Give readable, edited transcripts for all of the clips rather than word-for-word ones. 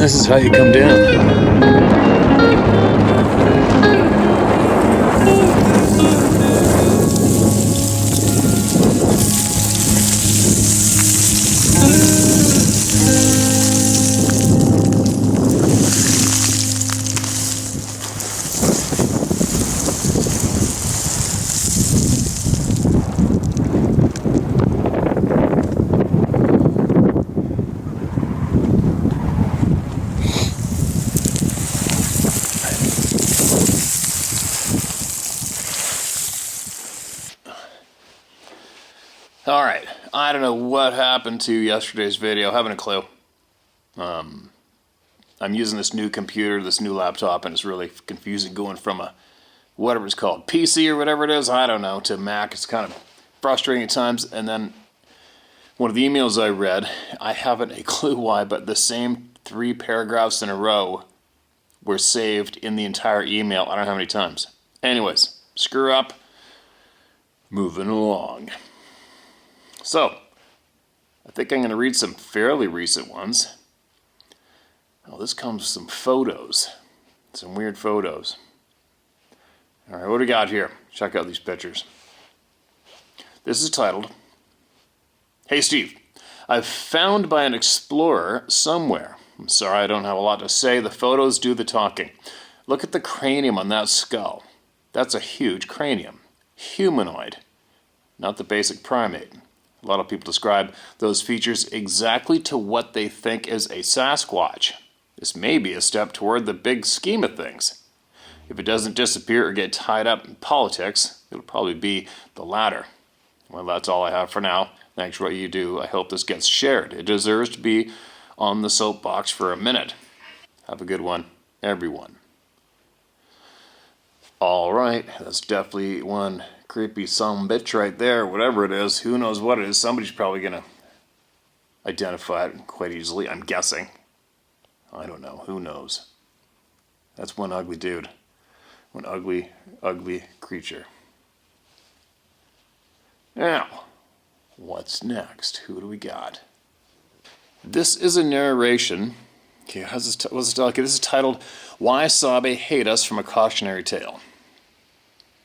This is how you come down. Alright, I don't know what happened to yesterday's video, haven't a clue. I'm using this new computer, this new laptop, and it's really confusing going from a, whatever it's called, PC or whatever it is, I don't know, to Mac. It's kind of frustrating at times. And then one of the emails I read, I haven't a clue why, but the same 3 paragraphs in a row were saved in the entire email. I don't know how many times. Anyways, screw up, moving along. So, I think I'm going to read some fairly recent ones. Oh, this comes with some photos. Some weird photos. Alright, what do we got here? Check out these pictures. This is titled, "Hey Steve, I've found by an explorer somewhere. I'm sorry I don't have a lot to say. The photos do the talking. Look at the cranium on that skull. That's a huge cranium. Humanoid. Not the basic primate. A lot of people describe those features exactly to what they think is a Sasquatch. This may be a step toward the big scheme of things. If it doesn't disappear or get tied up in politics, it'll probably be the latter. Well, that's all I have for now. Thanks for what you do. I hope this gets shared. It deserves to be on the soapbox for a minute. Have a good one, everyone." Alright, that's definitely one creepy sumbitch right there, whatever it is. Who knows what it is? Somebody's probably going to identify it quite easily, I'm guessing. I don't know. Who knows? That's one ugly dude. One ugly, ugly creature. Now, what's next? Who do we got? This is a narration. Okay, what's this? Okay, this is titled, "Why Sabe Hate Us," from A Cautionary Tale.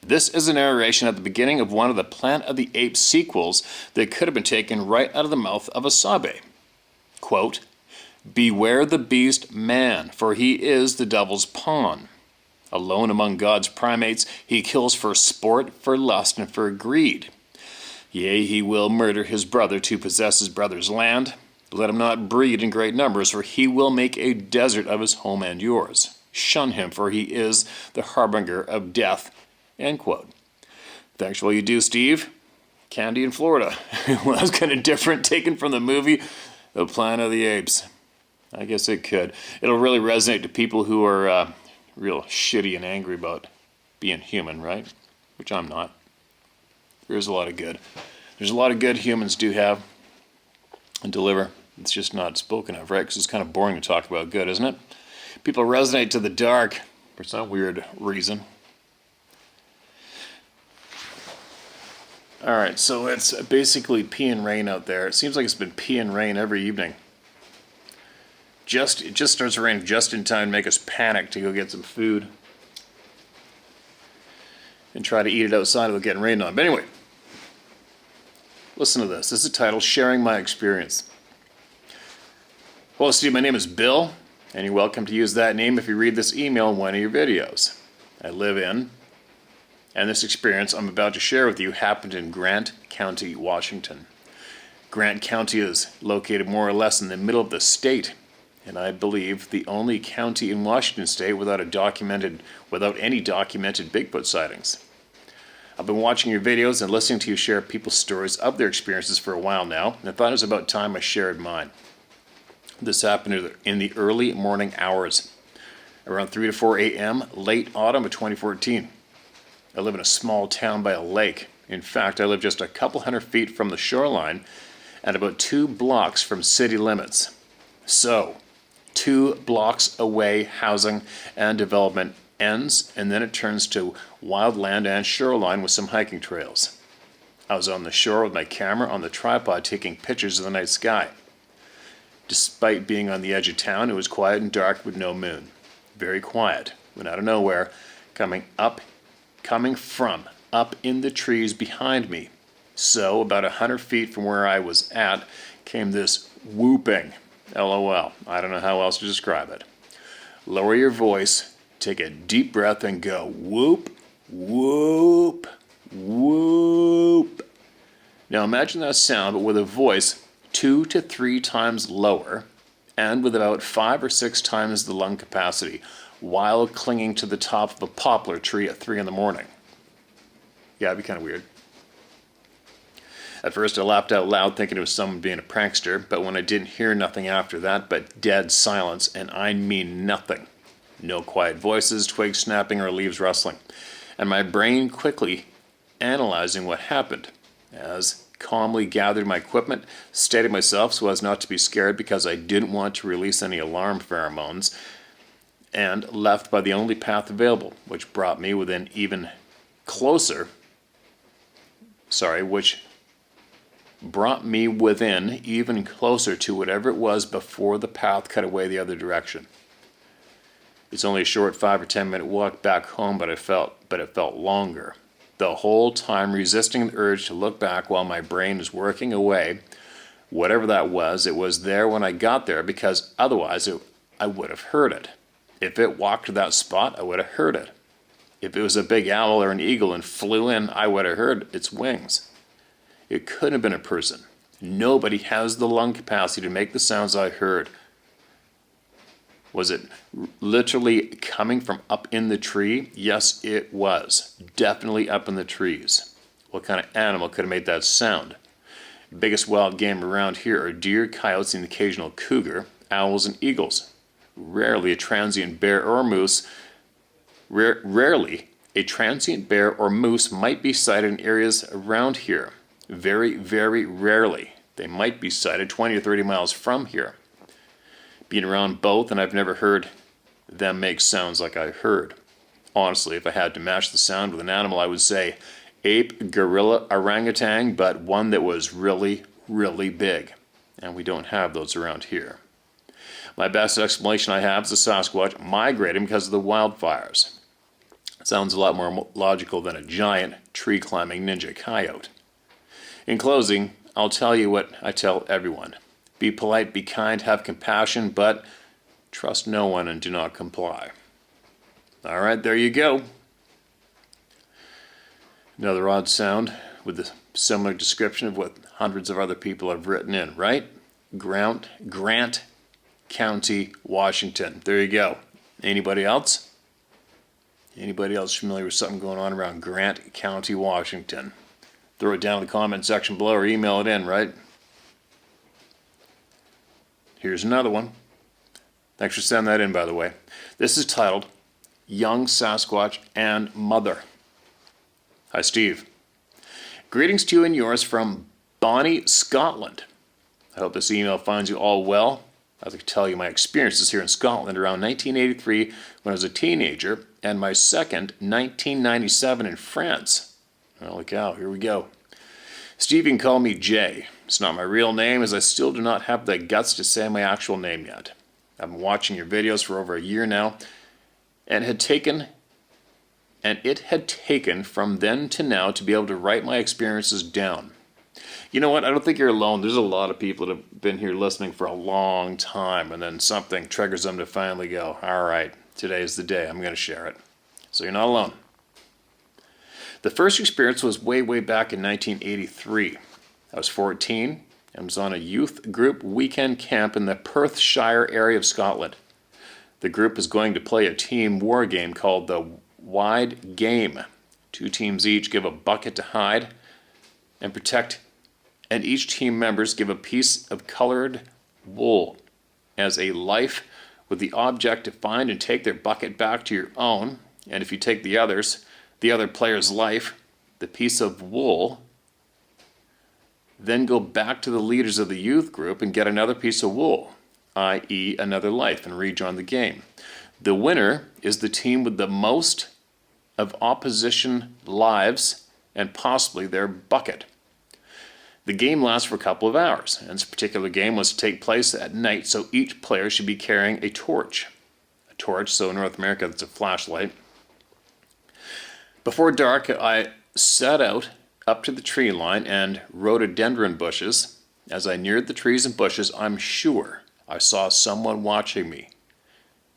This is a narration at the beginning of one of the Planet of the Apes sequels that could have been taken right out of the mouth of a Sabe. Quote, "Beware the beast man, for he is the devil's pawn. Alone among God's primates, he kills for sport, for lust, and for greed. Yea, he will murder his brother to possess his brother's land. Let him not breed in great numbers, for he will make a desert of his home and yours. Shun him, for he is the harbinger of death." End quote. Thanks for all you do, Steve. Candy in Florida. Well, that's kind of different, taken from the movie The Planet of the Apes. I guess it could. It'll really resonate to people who are real shitty and angry about being human, right? Which I'm not. There's a lot of good. There's a lot of good humans do have and deliver. It's just not spoken of, right? Because it's kind of boring to talk about good, isn't it? People resonate to the dark for some weird reason. Alright, so it's basically peeing rain out there. It seems like it's been peeing rain every evening. It just starts raining just in time to make us panic to go get some food and try to eat it outside without getting rained on. But anyway, listen to this. This is titled, "Sharing My Experience." "Hello, Steve. My name is Bill, and you're welcome to use that name if you read this email in one of your videos. I live in, and this experience I'm about to share with you happened in Grant County, Washington. Grant County is located more or less in the middle of the state, and I believe the only county in Washington state without any documented Bigfoot sightings. I've been watching your videos and listening to you share people's stories of their experiences for a while now, and I thought it was about time I shared mine. This happened in the early morning hours, around 3 to 4 a.m., late autumn of 2014. I live in a small town by a lake. In fact, I live just a couple hundred feet from the shoreline and about 2 blocks from city limits. So, 2 blocks away, housing and development ends, and then it turns to wildland and shoreline with some hiking trails. I was on the shore with my camera on the tripod taking pictures of the night sky. Despite being on the edge of town, it was quiet and dark with no moon. Very quiet. When out of nowhere, coming from up in the trees behind me. So, about 100 feet from where I was at, came this whooping. LOL. I don't know how else to describe it. Lower your voice, take a deep breath, and go whoop, whoop, whoop. Now imagine that sound, but with a voice 2 to 3 times lower and with about 5 or 6 times the lung capacity while clinging to the top of a poplar tree at 3 in the morning. Yeah, it'd be kind of weird. At first I laughed out loud thinking it was someone being a prankster, but when I didn't hear nothing after that but dead silence, and I mean nothing. No quiet voices, twigs snapping, or leaves rustling. And my brain quickly analyzing what happened. As calmly gathered my equipment, steadied myself so as not to be scared because I didn't want to release any alarm pheromones, and left by the only path available, which brought me within even closer, which brought me within even closer to whatever it was before the path cut away the other direction. It's only a short 5 or 10 minute walk back home, but it felt longer. The whole time resisting the urge to look back while my brain is working away, whatever that was, it was there when I got there because otherwise I would have heard it. If it walked to that spot, I would have heard it. If it was a big owl or an eagle and flew in, I would have heard its wings. It couldn't have been a person. Nobody has the lung capacity to make the sounds I heard. Was it literally coming from up in the tree? Yes, it was. Definitely up in the trees. What kind of animal could have made that sound? Biggest wild game around here are deer, coyotes, and the occasional cougar, owls, and eagles. Rarely a transient bear or moose. Rarely a transient bear or moose might be sighted in areas around here. Very, very rarely. They might be sighted 20 or 30 miles from here. Being around both, and I've never heard them make sounds like I heard. Honestly, if I had to match the sound with an animal, I would say ape, gorilla, orangutan, but one that was really, really big. And we don't have those around here. My best explanation I have is a Sasquatch migrating because of the wildfires. It sounds a lot more logical than a giant tree-climbing ninja coyote. In closing, I'll tell you what I tell everyone. Be polite, be kind, have compassion, but trust no one and do not comply. All right, there you go. Another odd sound with a similar description of what hundreds of other people have written in, right? Grant County, Washington. There you go. Anybody else? Anybody else familiar with something going on around Grant County, Washington? Throw it down in the comment section below or email it in, right? Here's another one. Thanks for sending that in, by the way. This is titled, Young Sasquatch and Mother. Hi, Steve. Greetings to you and yours from Bonnie, Scotland. I hope this email finds you all well. I'd like to tell you my experiences here in Scotland around 1983 when I was a teenager, and my second, 1997 in France. Holy cow, here we go. Steve, you can call me Jay. It's not my real name, as I still do not have the guts to say my actual name yet. I've been watching your videos for over a year now, and it had taken from then to now to be able to write my experiences down. You know what? I don't think you're alone. There's a lot of people that have been here listening for a long time, and then something triggers them to finally go, all right, today's the day. I'm going to share it. So you're not alone. The first experience was way back in 1983. I was 14 and was on a youth group weekend camp in the Perthshire area of Scotland. The group was going to play a team war game called the Wide Game. 2 teams each give a bucket to hide and protect, and each team members give a piece of colored wool as a life with the object to find and take their bucket back to your own, and if you take the other player's life, the piece of wool, then go back to the leaders of the youth group and get another piece of wool, i.e. another life, and rejoin the game. The winner is the team with the most of opposition lives and possibly their bucket. The game lasts for a couple of hours, and this particular game was to take place at night, so each player should be carrying a torch. A torch, so in North America, it's a flashlight. Before dark, I set out up to the tree line and rhododendron bushes. As I neared the trees and bushes, I'm sure I saw someone watching me.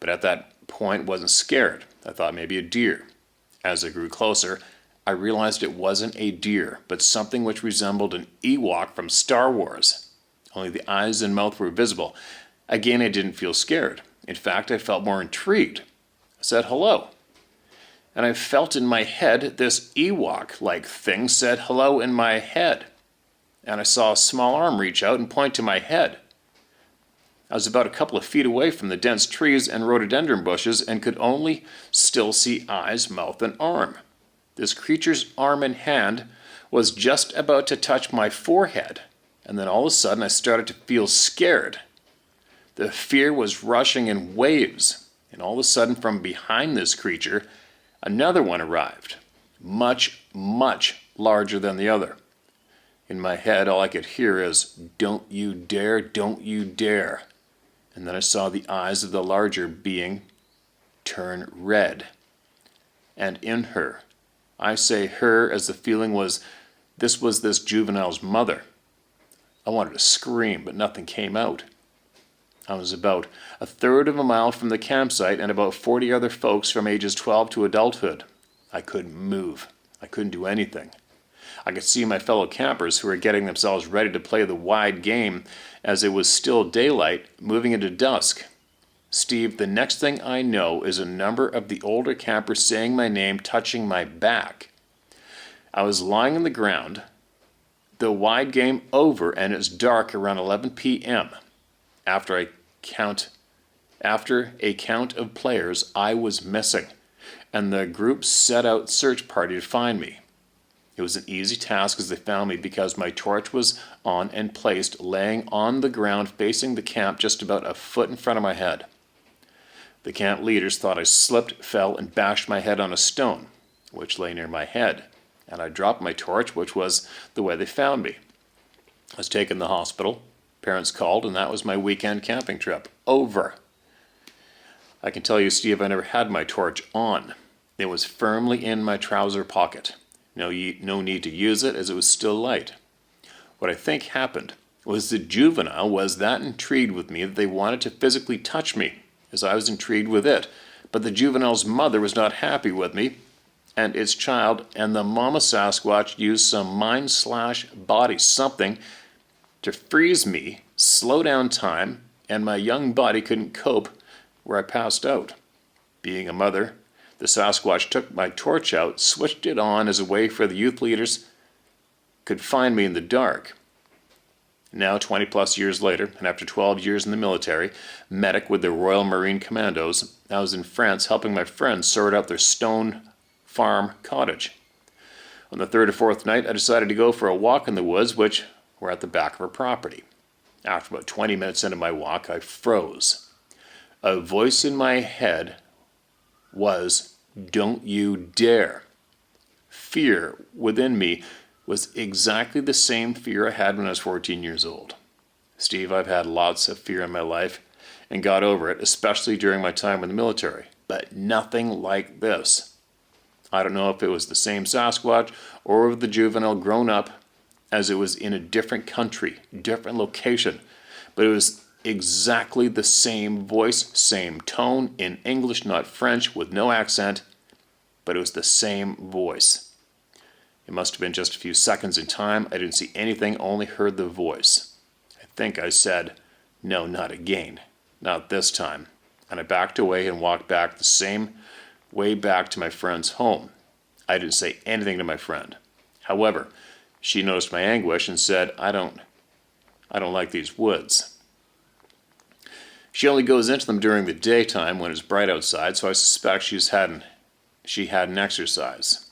But at that point, wasn't scared. I thought maybe a deer. As I grew closer, I realized it wasn't a deer, but something which resembled an Ewok from Star Wars. Only the eyes and mouth were visible. Again, I didn't feel scared. In fact, I felt more intrigued. I said hello. And I felt in my head this Ewok-like thing said hello in my head. And I saw a small arm reach out and point to my head. I was about a couple of feet away from the dense trees and rhododendron bushes and could only still see eyes, mouth, and arm. This creature's arm and hand was just about to touch my forehead, and then all of a sudden I started to feel scared. The fear was rushing in waves, and all of a sudden from behind this creature, another one arrived, much, much larger than the other. In my head, all I could hear is, "Don't you dare, don't you dare." And then I saw the eyes of the larger being turn red. And in her, I say her as the feeling was this juvenile's mother. I wanted to scream, but nothing came out. I was about a third of a mile from the campsite and about 40 other folks from ages 12 to adulthood. I couldn't move. I couldn't do anything. I could see my fellow campers who were getting themselves ready to play the wide game as it was still daylight, moving into dusk. Steve, the next thing I know is a number of the older campers saying my name, touching my back. I was lying on the ground, the wide game over, and it's dark around 11 p.m. After a count of players, I was missing, and the group set out search party to find me. It was an easy task as they found me because my torch was on and placed laying on the ground facing the camp just about a foot in front of my head. The camp leaders thought I slipped, fell, and bashed my head on a stone, which lay near my head, and I dropped my torch, which was the way they found me. I was taken to the hospital. Parents called, and that was my weekend camping trip. Over. I can tell you, Steve, I never had my torch on. It was firmly in my trouser pocket. No need to use it as it was still light. What I think happened was the juvenile was that intrigued with me that they wanted to physically touch me, as I was intrigued with it. But the juvenile's mother was not happy with me and its child, and the mama Sasquatch used some mind/body something to freeze me, slow down time, and my young body couldn't cope where I passed out. Being a mother, the Sasquatch took my torch out, switched it on as a way for the youth leaders could find me in the dark. Now, 20 plus years later, and after 12 years in the military, medic with the Royal Marine Commandos, I was in France helping my friends sort out their stone farm cottage. On the third or fourth night, I decided to go for a walk in the woods, which were at the back of our property. After about 20 minutes into my walk, I froze. A voice in my head was, "Don't you dare." Fear within me was exactly the same fear I had when I was 14 years old. Steve, I've had lots of fear in my life and got over it, especially during my time in the military, but nothing like this. I don't know if it was the same Sasquatch or the juvenile grown up, as it was in a different country, different location, but it was exactly the same voice, same tone, in English, not French, with no accent, but it was the same voice. It must have been just a few seconds in time. I didn't see anything, only heard the voice. I think I said, "No, not again. Not this time." And I backed away and walked back the same way back to my friend's home. I didn't say anything to my friend. However, she noticed my anguish and said, I don't like these woods." She only goes into them during the daytime when it's bright outside, so I suspect she hadn't exercise.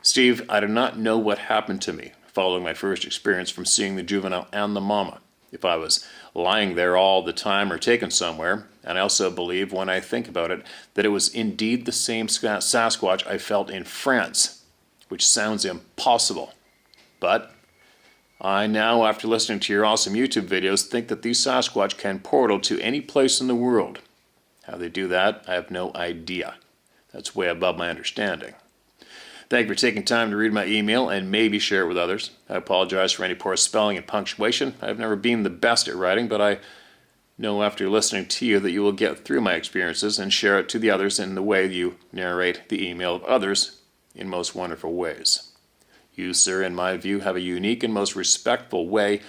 Steve, I do not know what happened to me following my first experience from seeing the juvenile and the mama. If I was lying there all the time or taken somewhere, and I also believe, when I think about it, that it was indeed the same Sasquatch I felt in France, which sounds impossible. But I now, after listening to your awesome YouTube videos, think that these Sasquatch can portal to any place in the world. How they do that, I have no idea. That's way above my understanding. Thank you for taking time to read my email and maybe share it with others. I apologize for any poor spelling and punctuation. I've never been the best at writing, but I know after listening to you that you will get through my experiences and share it to the others in the way you narrate the email of others in most wonderful ways. You, sir, in my view, have a unique and most respectful way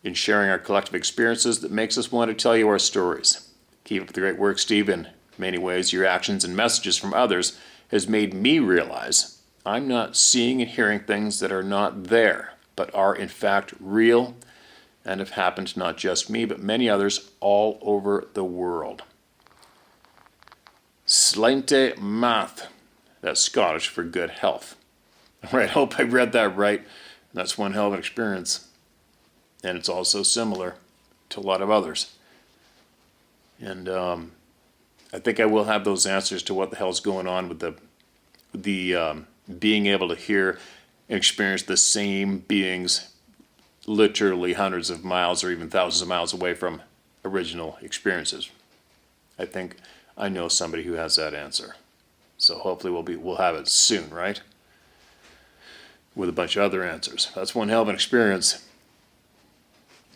in sharing our collective experiences that makes us want to tell you our stories. Keep up the great work, Steve. In many ways, your actions and messages from others has made me realize I'm not seeing and hearing things that are not there, but are in fact real and have happened to not just me, but many others all over the world. Slinte math. That's Scottish for good health. All right, I hope I read that right. That's one hell of an experience. And it's also similar to a lot of others. And I think I will have those answers to what the hell's going on with the being able to hear and experience the same beings literally hundreds of miles or even thousands of miles away from original experiences. I think I know somebody who has that answer. So hopefully we'll have it soon, right? With a bunch of other answers. That's one hell of an experience.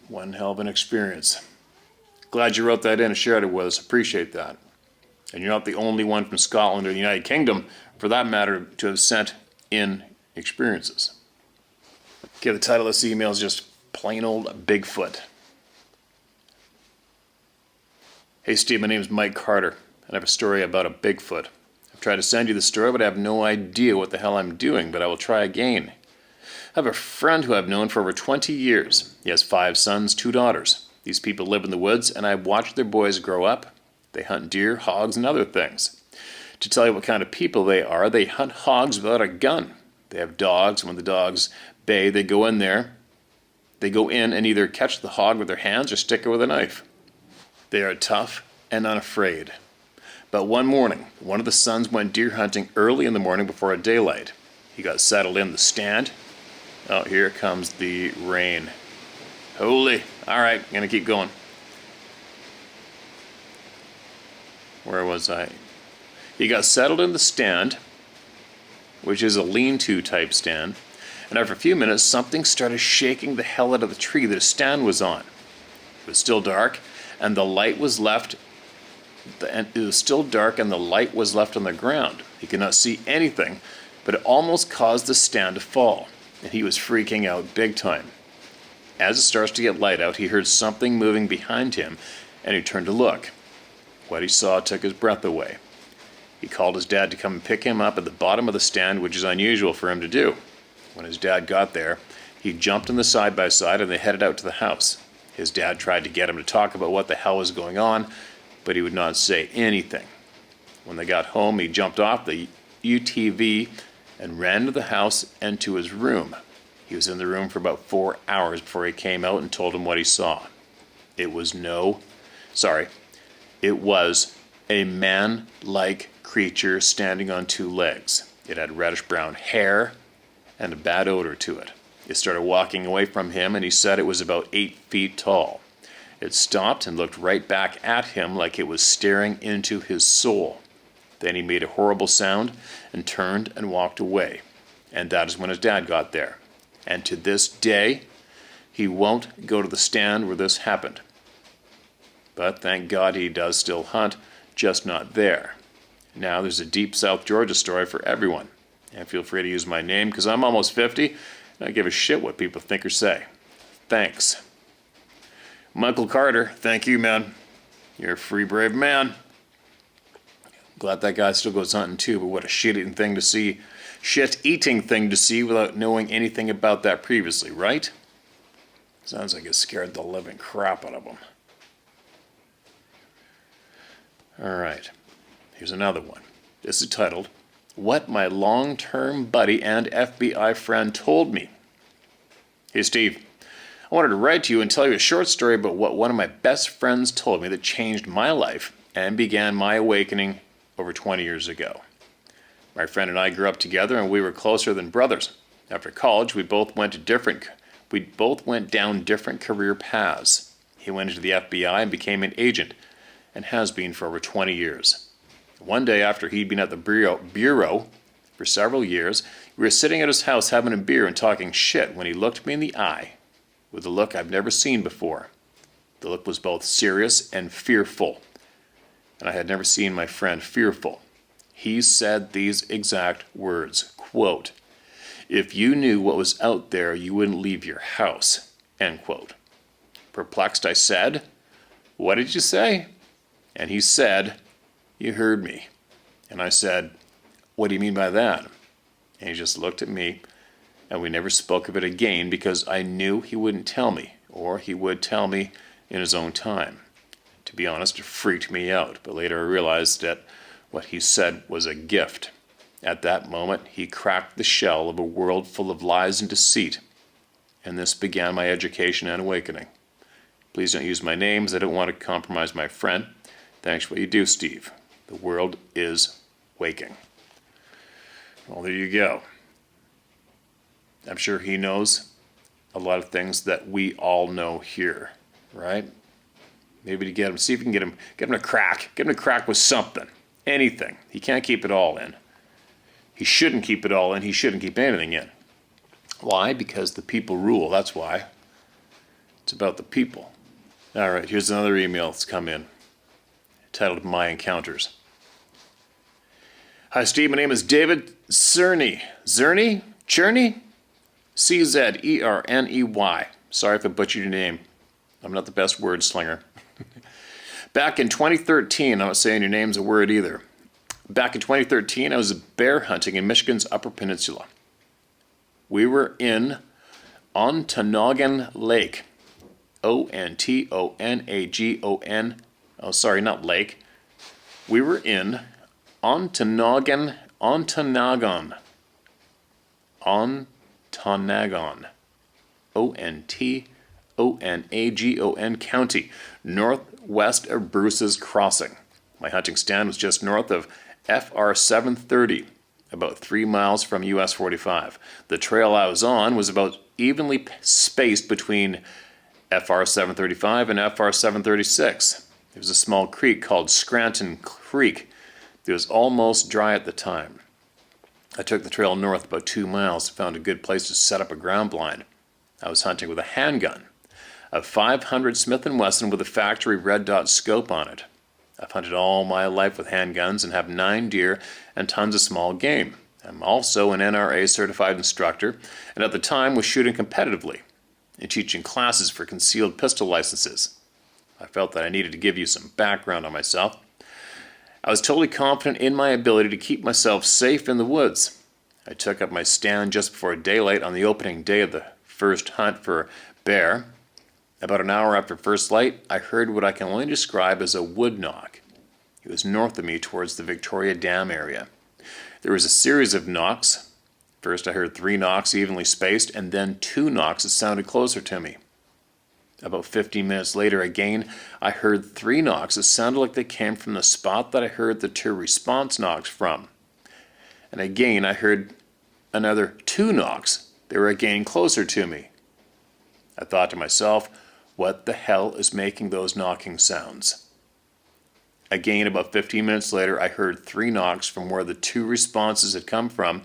One hell of an experience. Glad you wrote that in and shared it with us. Appreciate that. And you're not the only one from Scotland or the United Kingdom, for that matter, to have sent in experiences. Okay, the title of this email is just plain old Bigfoot. Hey Steve, my name is Mike Carter, and I have a story about a Bigfoot. I've tried to send you the story, but I have no idea what the hell I'm doing, but I will try again. I have a friend who I've known for over 20 years. He has 5 sons, 2 daughters. These people live in the woods, and I've watched their boys grow up. They hunt deer, hogs, and other things. To tell you what kind of people they are, they hunt hogs without a gun. They have dogs, and when the dogs bay, they go in and either catch the hog with their hands or stick it with a knife. They are tough and unafraid. But one morning, one of the sons went deer hunting early in the morning before daylight. He got settled in the stand. Oh, here comes the rain. Holy. All right, I'm going to keep going. Where was I? He got settled in the stand, which is a lean-to type stand, and after a few minutes, something started shaking the hell out of the tree that his stand was on. It was still dark, and the light was left. It was still dark, and the light was left on the ground. He could not see anything, but it almost caused the stand to fall, and he was freaking out big time. As it starts to get light out, he heard something moving behind him, and he turned to look. What he saw took his breath away. He called his dad to come and pick him up at the bottom of the stand, which is unusual for him to do. When his dad got there, he jumped in the side-by-side and they headed out to the house. His dad tried to get him to talk about what the hell was going on, but he would not say anything. When they got home, he jumped off the UTV and ran to the house and to his room. He was in the room for about 4 hours before he came out and told him what he saw. It was a man-like creature standing on 2 legs. It had reddish-brown hair and a bad odor to it. It started walking away from him, and he said it was about 8 feet tall. It stopped and looked right back at him like it was staring into his soul. Then he made a horrible sound and turned and walked away. And that is when his dad got there. And to this day, he won't go to the stand where this happened. But thank God he does still hunt, just not there. Now there's a deep South Georgia story for everyone. And feel free to use my name because I'm almost 50 and I give a shit what people think or say. Thanks. Michael Carter, thank you, man. You're a free, brave man. Glad that guy still goes hunting too, but what a shit-eating thing to see. Shit-eating thing to see without knowing anything about that previously, right? Sounds like it scared the living crap out of him. Alright, here's another one. This is titled, What My Long-Term Buddy and FBI Friend Told Me. Hey Steve, I wanted to write to you and tell you a short story about what one of my best friends told me that changed my life and began my awakening over 20 years ago. My friend and I grew up together and we were closer than brothers. After college, we both went We both went down different career paths. He went into the FBI and became an agent, and has been for over 20 years. One day after he'd been at the bureau for several years, we were sitting at his house having a beer and talking shit when he looked me in the eye with a look I've never seen before. The look was both serious and fearful, and I had never seen my friend fearful. He said these exact words, quote, "If you knew what was out there, you wouldn't leave your house," end quote. Perplexed, I said, "What did you say?" And he said, "You heard me." And I said, "What do you mean by that?" And he just looked at me, and we never spoke of it again because I knew he wouldn't tell me, or he would tell me in his own time. To be honest, it freaked me out, but later I realized that what he said was a gift. At that moment, he cracked the shell of a world full of lies and deceit, and this began my education and awakening. Please don't use my name, as I don't want to compromise my friend. Thanks for what you do, Steve. The world is waking. Well, there you go. I'm sure he knows a lot of things that we all know here, right? Maybe to get him, see if you can get him to crack with something, anything. He can't keep it all in. He shouldn't keep it all in. He shouldn't keep anything in. Why? Because the people rule. That's why. It's about the people. All right, here's another email that's come in, titled My Encounters. Hi, Steve. My name is David Cerny. Cerny? Cherney? Czerney. Sorry if I butchered your name. I'm not the best word slinger. Back in 2013, I'm not saying your name's a word either. Back in 2013, I was bear hunting in Michigan's Upper Peninsula. We were in Ontonagon Lake. Ontonagon. Oh, sorry, not lake. We were in Ontonagon Ontonagon County, northwest of Bruce's Crossing. My hunting stand was just north of FR 730, about 3 miles from US 45. The trail I was on was about evenly spaced between FR 735 and FR 736. There was a small creek called Scranton Creek that was almost dry at the time. I took the trail north about 2 miles and found a good place to set up a ground blind. I was hunting with a handgun, a 500 Smith & Wesson with a factory red dot scope on it. I've hunted all my life with handguns and have 9 deer and tons of small game. I'm also an NRA certified instructor, and at the time was shooting competitively and teaching classes for concealed pistol licenses. I felt that I needed to give you some background on myself. I was totally confident in my ability to keep myself safe in the woods. I took up my stand just before daylight on the opening day of the first hunt for bear. About an hour after first light, I heard what I can only describe as a wood knock. It was north of me towards the Victoria Dam area. There was a series of knocks. First I heard 3 knocks evenly spaced, and then 2 knocks that sounded closer to me. About 15 minutes later, again, I heard 3 knocks that sounded like they came from the spot that I heard the 2 response knocks from. And again, I heard another 2 knocks. They were again closer to me. I thought to myself, what the hell is making those knocking sounds? Again, about 15 minutes later, I heard 3 knocks from where the 2 responses had come from,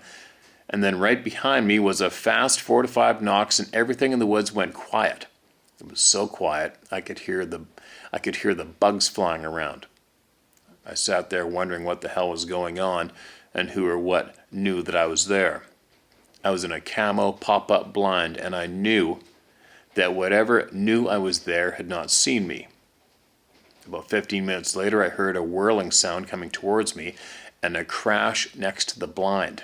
and then right behind me was a fast 4 to 5 knocks, and everything in the woods went quiet. It was so quiet, I could hear the bugs flying around. I sat there wondering what the hell was going on, and who or what knew that I was there. I was in a camo pop-up blind, and I knew that whatever knew I was there had not seen me. About 15 minutes later, I heard a whirling sound coming towards me and a crash next to the blind.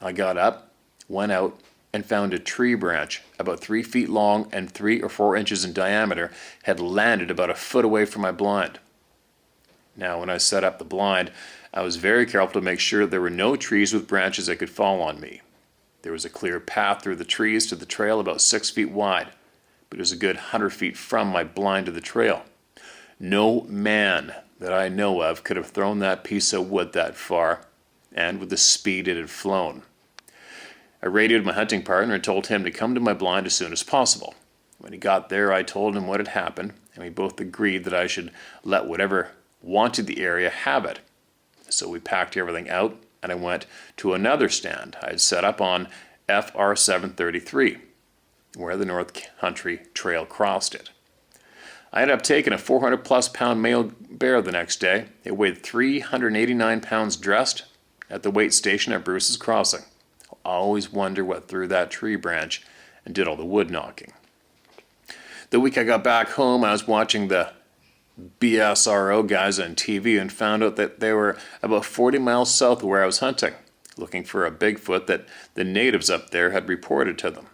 I got up, went out, and found a tree branch about 3 feet long and 3 or 4 inches in diameter had landed about a foot away from my blind. Now, when I set up the blind, I was very careful to make sure there were no trees with branches that could fall on me. There was a clear path through the trees to the trail about 6 feet wide, but it was a good 100 feet from my blind to the trail. No man that I know of could have thrown that piece of wood that far, and with the speed it had flown. I radioed my hunting partner and told him to come to my blind as soon as possible. When he got there, I told him what had happened, and we both agreed that I should let whatever wanted the area have it. So we packed everything out, and I went to another stand I had set up on FR 733, where the North Country Trail crossed it. I ended up taking a 400-plus pound male bear the next day. It weighed 389 pounds dressed at the weight station at Bruce's Crossing. I always wonder what threw that tree branch and did all the wood knocking. The week I got back home, I was watching the BSRO guys on TV and found out that they were about 40 miles south of where I was hunting, looking for a Bigfoot that the natives up there had reported to them.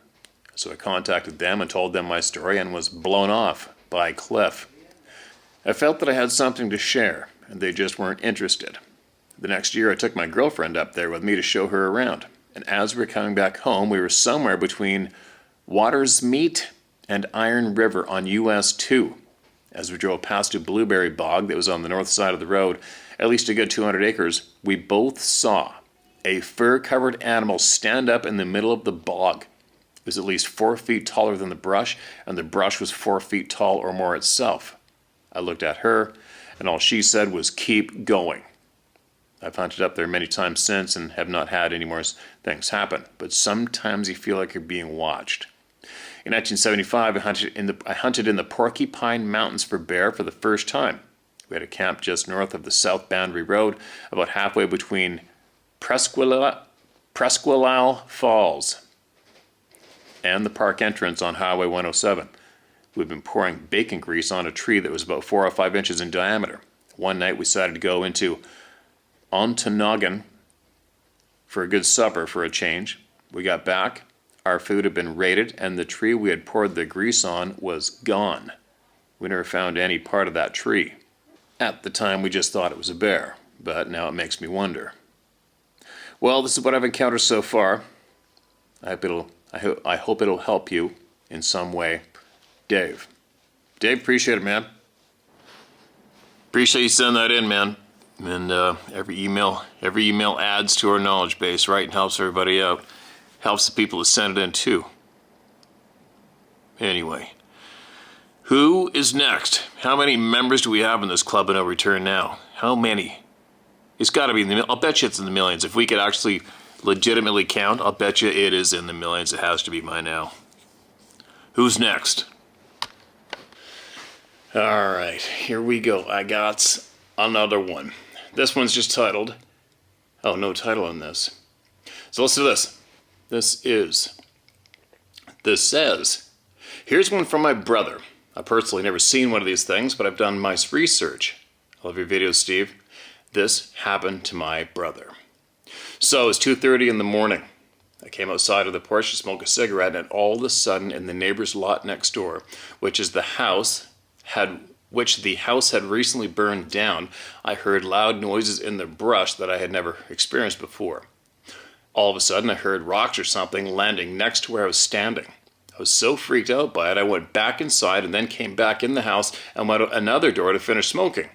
So I contacted them and told them my story and was blown off by Cliff. I felt that I had something to share, and they just weren't interested. The next year I took my girlfriend up there with me to show her around, and as we were coming back home, we were somewhere between Watersmeet and Iron River on US 2. As we drove past a blueberry bog that was on the north side of the road, at least a good 200 acres, we both saw a fur-covered animal stand up in the middle of the bog. It was at least 4 feet taller than the brush, and the brush was 4 feet tall or more itself. I looked at her, and all she said was, "Keep going." I've hunted up there many times since and have not had any more things happen, but sometimes you feel like you're being watched. In 1975, I hunted in the Porcupine Mountains for bear for the first time. We had a camp just north of the South Boundary Road, about halfway between Presquilal Falls and the park entrance on Highway 107. We'd been pouring bacon grease on a tree that was about 4 or 5 inches in diameter. One night we decided to go into Ontonagon for a good supper for a change. We got back, our food had been raided, and the tree we had poured the grease on was gone. We never found any part of that tree. At the time we just thought it was a bear, but now it makes me wonder. Well, this is what I've encountered so far. I hope it'll help you in some way. Dave, appreciate it, man. Appreciate you sending that in, man. And every email adds to our knowledge base, right? And helps everybody out. Helps the people that send it in too. Anyway, who is next? How many members do we have in this Club of No Return now? How many? It's got to be in the. I'll bet you it's in the millions. If we could actually legitimately count, I'll bet you it is in the millions. It has to be by now. Who's next? All right, here we go. I got another one. This one's just titled. Oh, no title on this. So listen to this. This says, here's one from my brother. I've personally never seen one of these things, but I've done my research. I love your videos, Steve. This happened to my brother. So it's 2:30 in the morning. I came outside of the porch to smoke a cigarette, and all of a sudden in the neighbor's lot next door, which the house had recently burned down, I heard loud noises in the brush that I had never experienced before. All of a sudden I heard rocks or something landing next to where I was standing. I was so freaked out by it, I went back inside and then came back in the house and went out another door to finish smoking.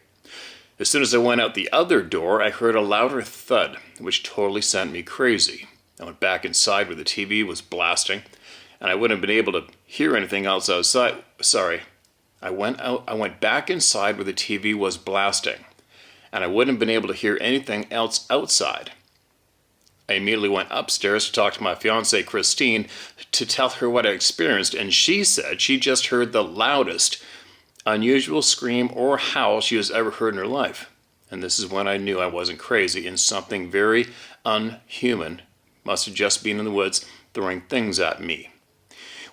As soon as I went out the other door, I heard a louder thud, which totally sent me crazy. I went back inside where the TV was blasting, and I wouldn't have been able to hear anything else outside. I went back inside where the TV was blasting, and I wouldn't have been able to hear anything else outside. I immediately went upstairs to talk to my fiancée, Christine, to tell her what I experienced, and she said she just heard the loudest unusual scream or howl she has ever heard in her life. And this is when I knew I wasn't crazy and something very unhuman must have just been in the woods throwing things at me.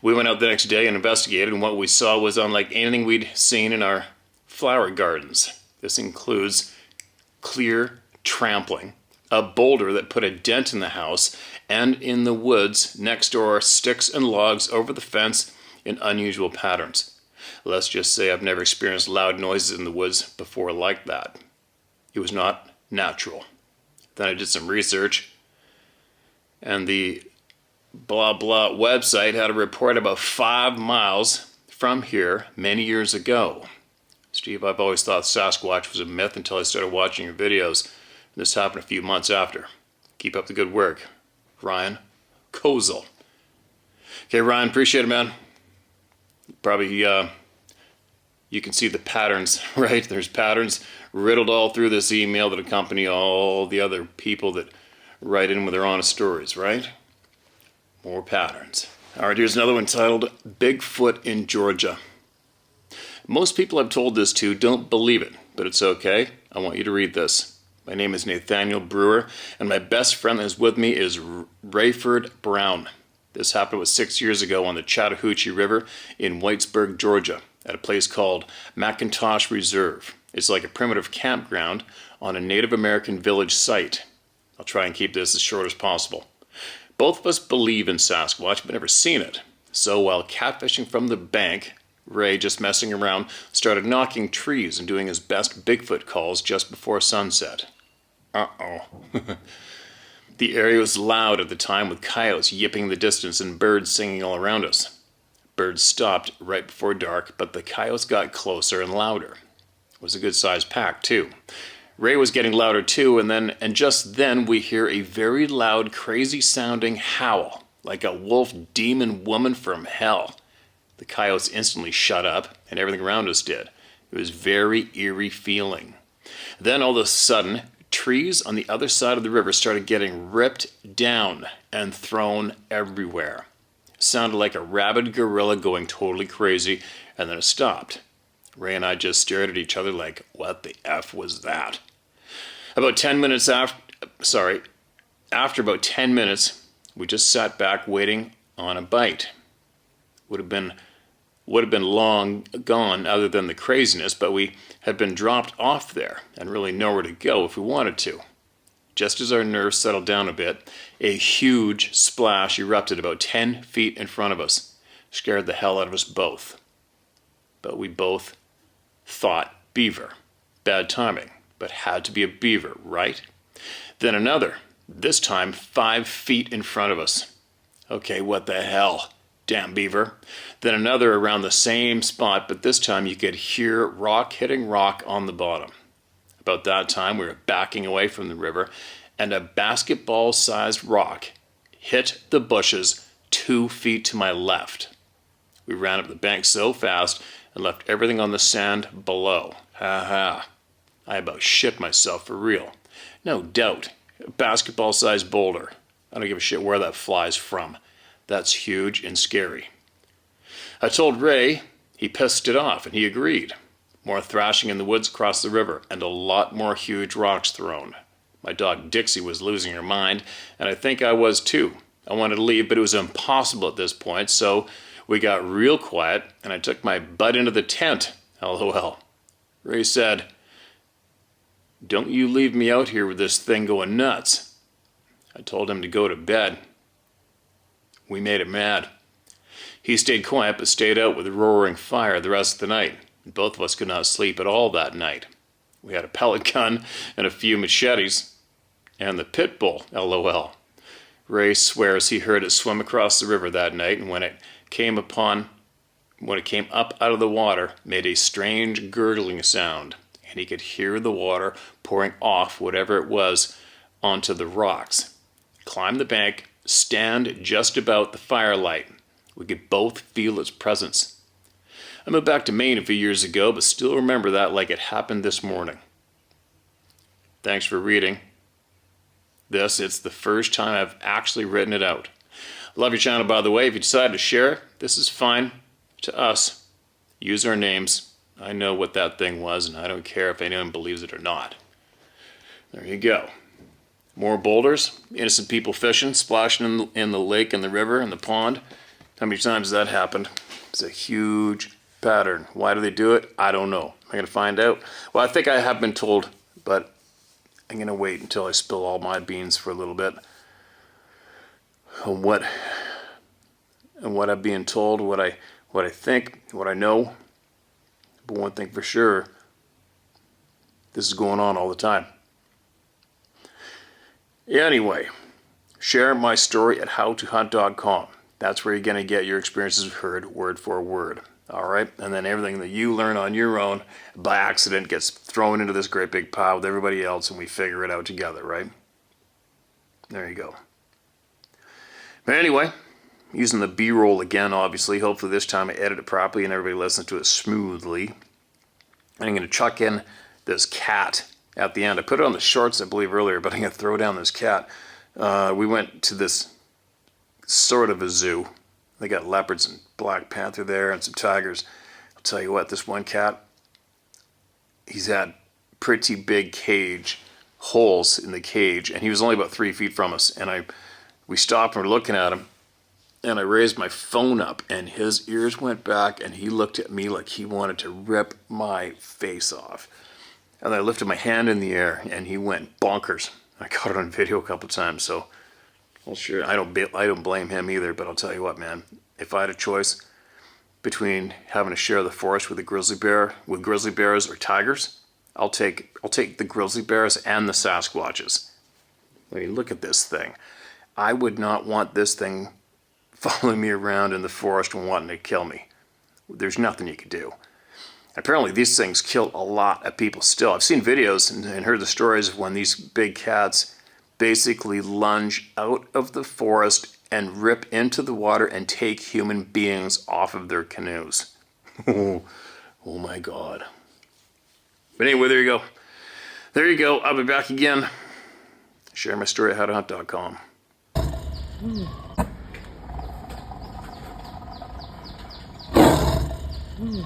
We went out the next day and investigated, and what we saw was unlike anything we'd seen in our flower gardens. This includes clear trampling, a boulder that put a dent in the house, and in the woods next door, sticks and logs over the fence in unusual patterns. Let's just say I've never experienced loud noises in the woods before like that. It was not natural. Then I did some research, and the blah blah website had a report about 5 miles from here many years ago. Steve, I've always thought Sasquatch was a myth until I started watching your videos. This happened a few months after. Keep up the good work. Ryan, Kozel. Okay, Ryan, appreciate it, man. Probably, you can see the patterns, right? There's patterns riddled all through this email that accompany all the other people that write in with their honest stories, right? More patterns. All right, here's another one titled Bigfoot in Georgia. Most people I've told this to don't believe it, but it's okay. I want you to read this. My name is Nathaniel Brewer, and my best friend that is with me is Rayford Brown. This happened 6 years ago on the Chattahoochee River in Whitesburg, Georgia, at a place called McIntosh Reserve. It's like a primitive campground on a Native American village site. I'll try and keep this as short as possible. Both of us believe in Sasquatch, but never seen it. So while catfishing from the bank, Ray, just messing around, started knocking trees and doing his best Bigfoot calls just before sunset. Uh-oh. The area was loud at the time with coyotes yipping in the distance and birds singing all around us. Birds stopped right before dark, but the coyotes got closer and louder. It was a good-sized pack, too. Ray was getting louder, too, and just then we hear a very loud, crazy-sounding howl, like a wolf demon woman from hell. The coyotes instantly shut up, and everything around us did. It was very eerie feeling. Then all of a sudden, trees on the other side of the river started getting ripped down and thrown everywhere. It sounded like a rabid gorilla going totally crazy, and then it stopped. Ray and I just stared at each other like, what the F was that? After about 10 minutes, we just sat back waiting on a bite. Would have been long gone other than the craziness, but we had been dropped off there and really nowhere to go if we wanted to. Just as our nerves settled down a bit, a huge splash erupted about 10 feet in front of us. Scared the hell out of us both. But we both thought beaver. Bad timing, but had to be a beaver, right? Then another, this time 5 feet in front of us. Okay, what the hell? Damn beaver. Then another around the same spot, but this time you could hear rock hitting rock on the bottom. About that time, we were backing away from the river, and a basketball-sized rock hit the bushes 2 feet to my left. We ran up the bank so fast and left everything on the sand below. Ha ha. I about shit myself for real. No doubt. A basketball-sized boulder. I don't give a shit where that flies from. That's huge and scary. I told Ray, he pissed it off, and he agreed. More thrashing in the woods across the river, and a lot more huge rocks thrown. My dog Dixie was losing her mind, and I think I was too. I wanted to leave, but it was impossible at this point, so we got real quiet, and I took my butt into the tent. LOL. Ray said, "Don't you leave me out here with this thing going nuts." I told him to go to bed. We made him mad. He stayed quiet but stayed out with a roaring fire the rest of the night. Both of us could not sleep at all that night. We had a pellet gun and a few machetes. And the pit bull, LOL. Ray swears he heard it swim across the river that night, and when it came up out of the water, made a strange gurgling sound, and he could hear the water pouring off whatever it was onto the rocks. Climb the bank, stand just about the firelight. We could both feel its presence. I moved back to Maine a few years ago, but still remember that like it happened this morning. Thanks for reading this. It's the first time I've actually written it out. Love your channel, by the way. If you decide to share, this is fine to us. Use our names. I know what that thing was, and I don't care if anyone believes it or not. There you go. More boulders, innocent people fishing, splashing in the lake and the river and the pond. How many times has that happened? It's a huge pattern. Why do they do it? I don't know. Am I going to find out? Well, I think I have been told, but I'm going to wait until I spill all my beans for a little bit on what I'm being told, what I think, what I know. But one thing for sure, this is going on all the time. Anyway, share my story at howtohunt.com. That's where you're going to get your experiences heard word for word. All right? And then everything that you learn on your own by accident gets thrown into this great big pile with everybody else, and we figure it out together, right? There you go. But anyway, using the B-roll again, obviously. Hopefully this time I edit it properly and everybody listens to it smoothly. And I'm going to chuck in this cat at the end. I put it on the shorts, I believe, earlier, but I'm going to throw down this cat. We went to this sort of a zoo. They got leopards and black panther there and some tigers. I'll tell you what, this one cat, he's had pretty big holes in the cage, and he was only about 3 feet from us. And we stopped and we're looking at him, and I raised my phone up, and his ears went back, and he looked at me like he wanted to rip my face off. And I lifted my hand in the air, and he went bonkers. I caught it on video a couple of times, so well, sure, I don't blame him either. But I'll tell you what, man, if I had a choice between having to share the forest with grizzly bears or tigers, I'll take the grizzly bears and the Sasquatches. I mean, look at this thing. I would not want this thing following me around in the forest and wanting to kill me. There's nothing you could do. Apparently these things kill a lot of people still. I've seen videos and heard the stories of when these big cats basically lunge out of the forest and rip into the water and take human beings off of their canoes. Oh my God. But anyway, there you go. There you go. I'll be back again. Share my story at howtohunt.com. Mm.